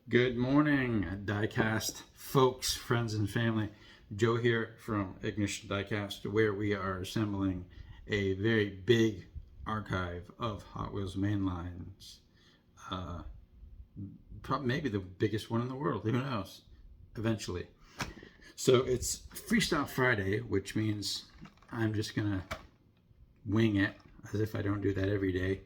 Good morning, Diecast folks, friends, and family. Joe here from Ignition Diecast, where we are assembling a very big archive of Hot Wheels mainlines. Probably maybe the biggest one in the world, who knows, eventually. So it's Freestyle Friday, which means I'm just going to wing it, as if I don't do that every day,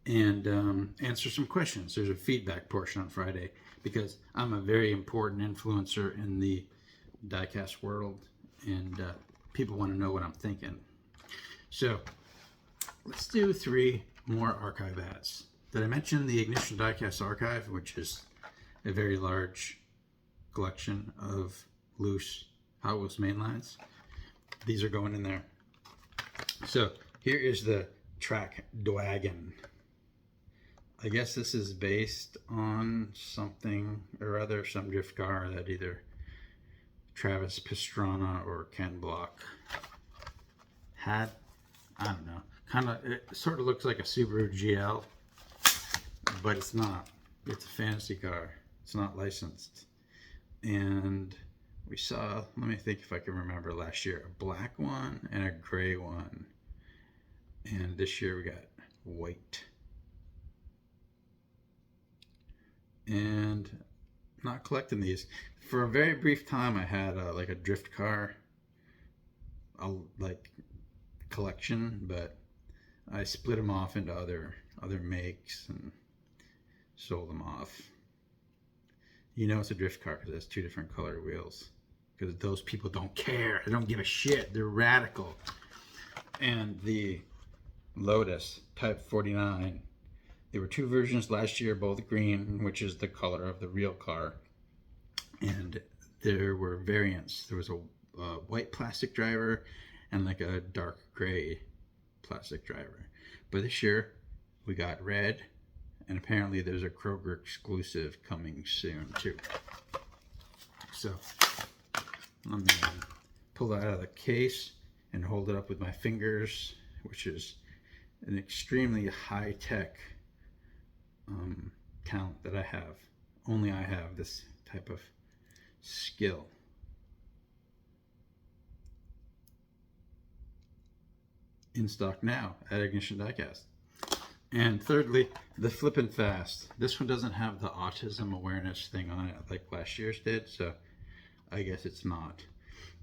and answer some questions. There's a feedback portion on Friday because I'm a very important influencer in the diecast world, and people want to know what I'm thinking. So let's do 3 more archive ads. Did I mention the Ignition Diecast Archive, which is a very large collection of loose Hot Wheels mainlines? These are going in there. So here is the track Dwagon. I guess this is based on something or other, some drift car that either Travis Pastrana or Ken Block had. I don't know. It sort of looks like a Subaru GL, but it's not. It's a fantasy car. It's not licensed. And we saw, let me think if I can remember last year, a black one and a gray one. And this year we got white. And not collecting these. For a very brief time I had like a drift car like collection, but I split them off into other makes and sold them off. You know it's a drift car because it has 2 different color wheels, because those people don't care. They don't give a shit. They're radical. And the Lotus Type 49, there were 2 versions last year, both green, which is the color of the real car. And there were variants. There was a white plastic driver and like a dark gray plastic driver. But this year we got red, and apparently there's a Kroger exclusive coming soon too. So let me pull that out of the case and hold it up with my fingers, which is an extremely high-tech talent that I have. Only I have this type of skill. In stock now at Ignition Diecast. And thirdly, the Flippin' Fast. This one doesn't have the autism awareness thing on it like last year's did, so I guess it's not.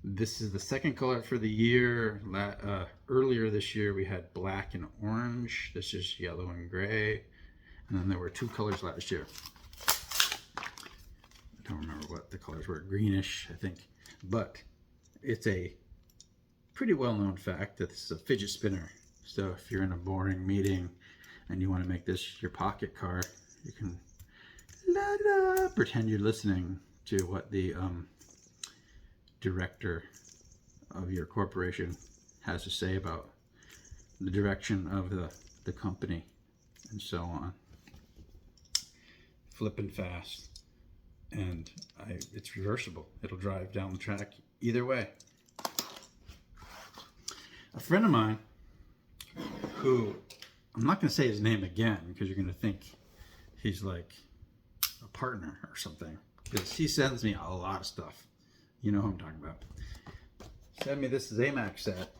This is the second color for the year. Earlier this year we had black and orange. This is yellow and gray. And then there were 2 colors last year. I don't remember what the colors were. Greenish, I think. But it's a pretty well-known fact that this is a fidget spinner. So if you're in a boring meeting and you want to make this your pocket car, you can pretend you're listening to what the director of your corporation has to say about the direction of the company and so on. Flippin' Fast. And it's reversible. It'll drive down the track either way. A friend of mine, who, I'm not going to say his name again because you're going to think he's like a partner or something, because he sends me a lot of stuff. You know who I'm talking about. Sent me this Zamax set.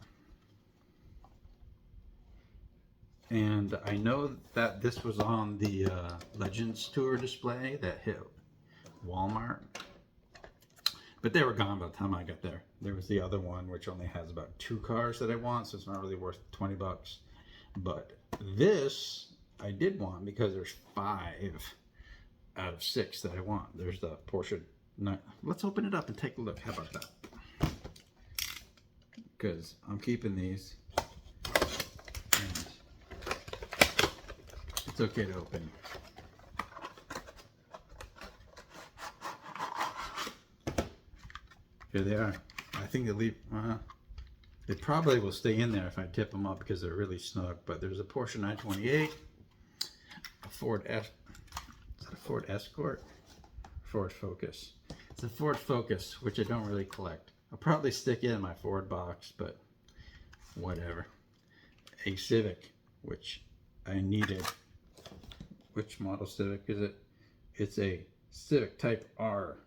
And I know that this was on the Legends Tour display that hit Walmart. But they were gone by the time I got there. There was the other one, which only has about 2 cars that I want, so it's not really worth 20 bucks. But this I did want because there's 5 out of 6 that I want. There's the Porsche. Let's open it up and take a look. How about that? Because I'm keeping these. And it's okay to open. Here they are. I think they probably will stay in there if I tip them up because they're really snug. But there's a Porsche 928, a Ford Escort? Ford Focus. It's a Ford Focus, which I don't really collect. I'll probably stick it in my Ford box, but whatever. A Civic, which I needed. Which model Civic is it? It's a Civic Type R.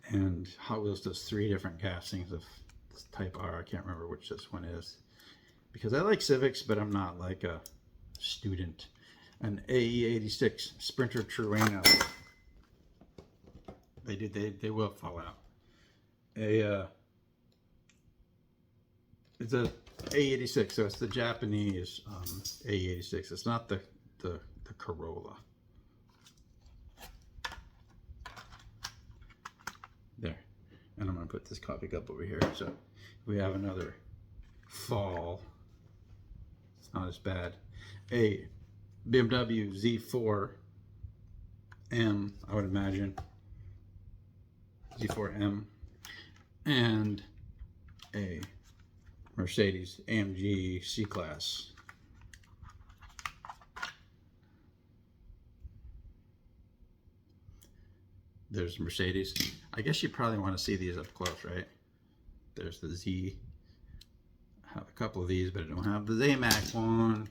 And Hot Wheels does 3 different castings of this Type R. I can't remember which this one is, because I like Civics, but I'm not like a student. An AE86 Sprinter Trueno. They will fall out. It's a AE86, so it's the Japanese AE86. It's not the Corolla. There. And I'm going to put this coffee cup over here. So we have another fall. It's not as bad. A BMW Z4M, I would imagine. Z4M. And a Mercedes AMG C-Class. There's Mercedes. I guess you probably want to see these up close, right? There's the Z. I have a couple of these, but I don't have the ZMAC one.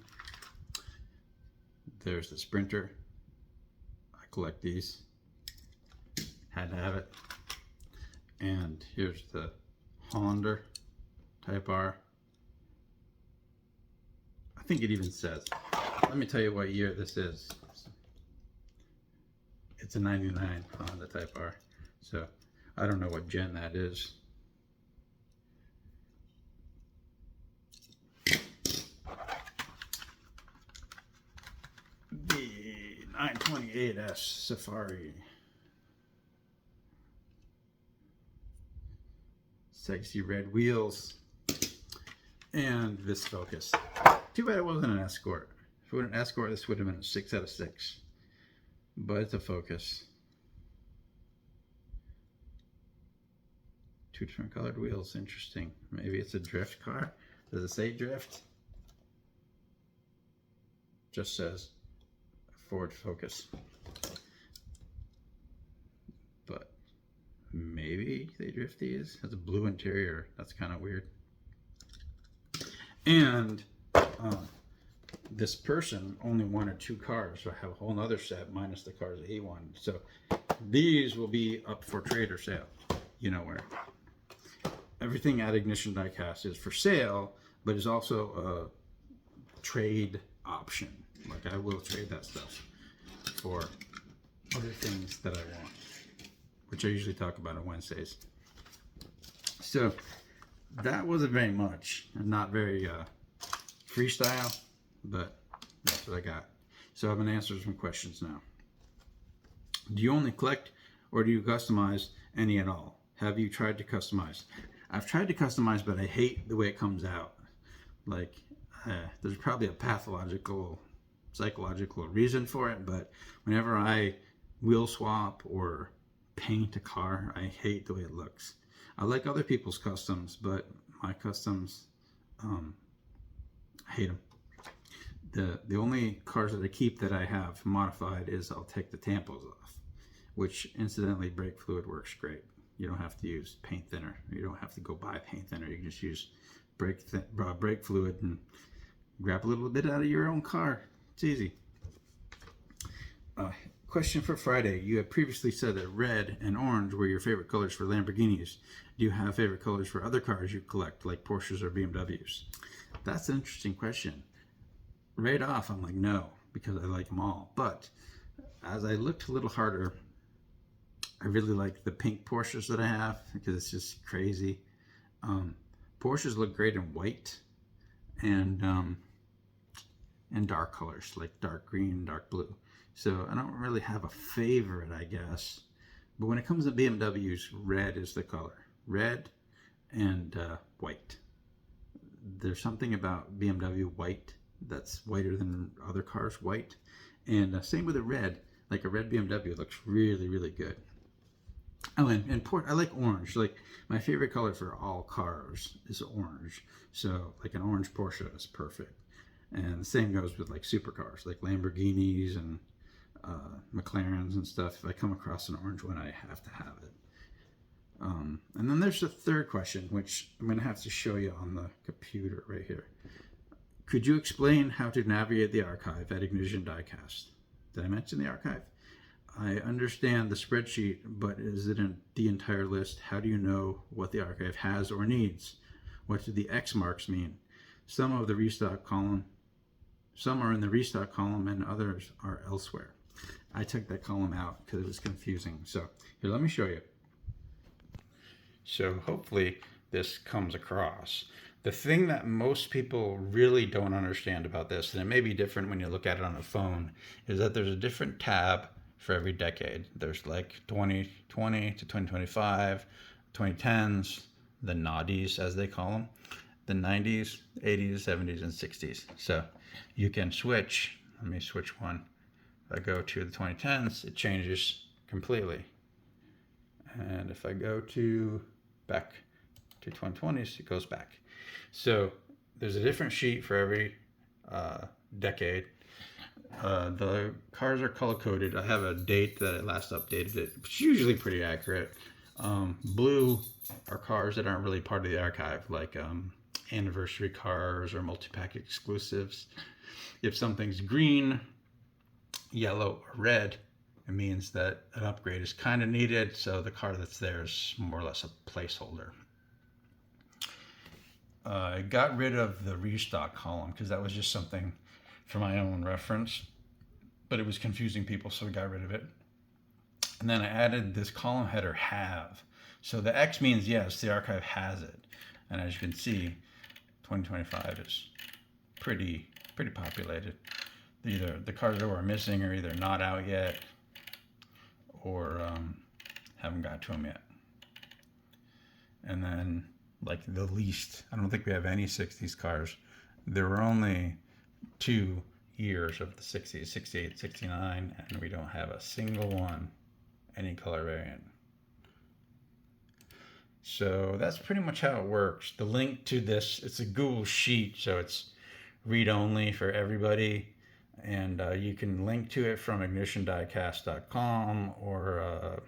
There's the Sprinter. I collect these. Had to have it. And here's the Honda Type R. I think it even says. Let me tell you what year this is. It's a 99 Honda Type R. So I don't know what gen that is. The 928S Safari. Sexy red wheels. And this Focus. Too bad it wasn't an Escort. If it was an Escort, this would have been a 6 out of 6. But it's a Focus. 2 different colored wheels. Interesting. Maybe it's a drift car. Does it say drift? Just says Ford Focus. But maybe they drift these. It has a blue interior. That's kind of weird. And this person only wanted 2 cars, so I have a whole nother set minus the cars that he wanted. So these will be up for trade or sale. You know where. Everything at Ignition Diecast is for sale, but is also a trade option. Like I will trade that stuff for other things that I want, which I usually talk about on Wednesdays. So that wasn't very much, and not very freestyle, but that's what I got. So I'm going to answer some questions now. Do you only collect, or do you customize any at all? Have you tried to customize? I've tried to customize, but I hate the way it comes out. Like, there's probably a pathological, psychological reason for it, but whenever I wheel swap or paint a car, I hate the way it looks. I like other people's customs, but my customs, I hate them. The only cars that I keep that I have modified is I'll take the tampons off, which incidentally brake fluid works great. You don't have to use paint thinner. You don't have to go buy paint thinner. You can just use brake fluid and grab a little bit out of your own car. It's easy. Question for Friday. You had previously said that red and orange were your favorite colors for Lamborghinis. Do you have favorite colors for other cars you collect, like Porsches or BMWs? That's an interesting question. Right off, I'm like, no, because I like them all. But as I looked a little harder, I really like the pink Porsches that I have because it's just crazy. Porsches look great in white and dark colors like dark green, dark blue. So I don't really have a favorite, I guess. But when it comes to BMWs, red is the color. Red and white. There's something about BMW white that's whiter than other cars white. And same with the red. Like a red BMW looks really, really good. Oh, and I like orange. Like my favorite color for all cars is orange. So like an orange Porsche is perfect. And the same goes with like supercars, like Lamborghinis and McLarens and stuff. If I come across an orange one, I have to have it. And then there's the third question, which I'm going to have to show you on the computer right here. Could you explain how to navigate the archive at Ignition Diecast? Did I mention the archive? I understand the spreadsheet, but is it in the entire list? How do you know what the archive has or needs? What do the X marks mean? Some are in the restock column and others are elsewhere. I took that column out because it was confusing. So here, let me show you. So hopefully this comes across. The thing that most people really don't understand about this, and it may be different when you look at it on a phone, is that there's a different tab for every decade. There's like 2020 to 2025, 2010s, the noughties as they call them, the 90s, 80s, 70s, and 60s. So you can switch. Let me switch one. If I go to the 2010s, it changes completely. And if I go to back to 2020s, it goes back. So there's a different sheet for every decade. The cars are color coded. I have a date that I last updated it. It's usually pretty accurate. Blue are cars that aren't really part of the archive, like anniversary cars or multi-pack exclusives. If something's green, yellow, or red, it means that an upgrade is kind of needed, so the car that's there is more or less a placeholder. I got rid of the restock column because that was just something for my own reference, but it was confusing people, so we got rid of it. And then I added this column header have. So the X means yes, the archive has it. And as you can see, 2025 is pretty populated. Either the cars that we're missing are either not out yet or haven't got to them yet. And then like the least, I don't think we have any 60s cars. There were only 2 years of the 60s, 68, 69, and we don't have a single one, any color variant. So that's pretty much how it works. The link to this, it's a Google Sheet, so it's read-only for everybody. And you can link to it from ignitiondiecast.com, or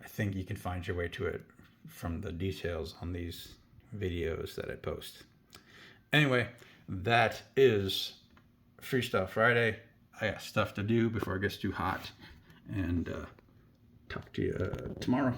I think you can find your way to it from the details on these videos that I post. Anyway, that is Freestyle Friday. I got stuff to do before it gets too hot, and talk to you tomorrow.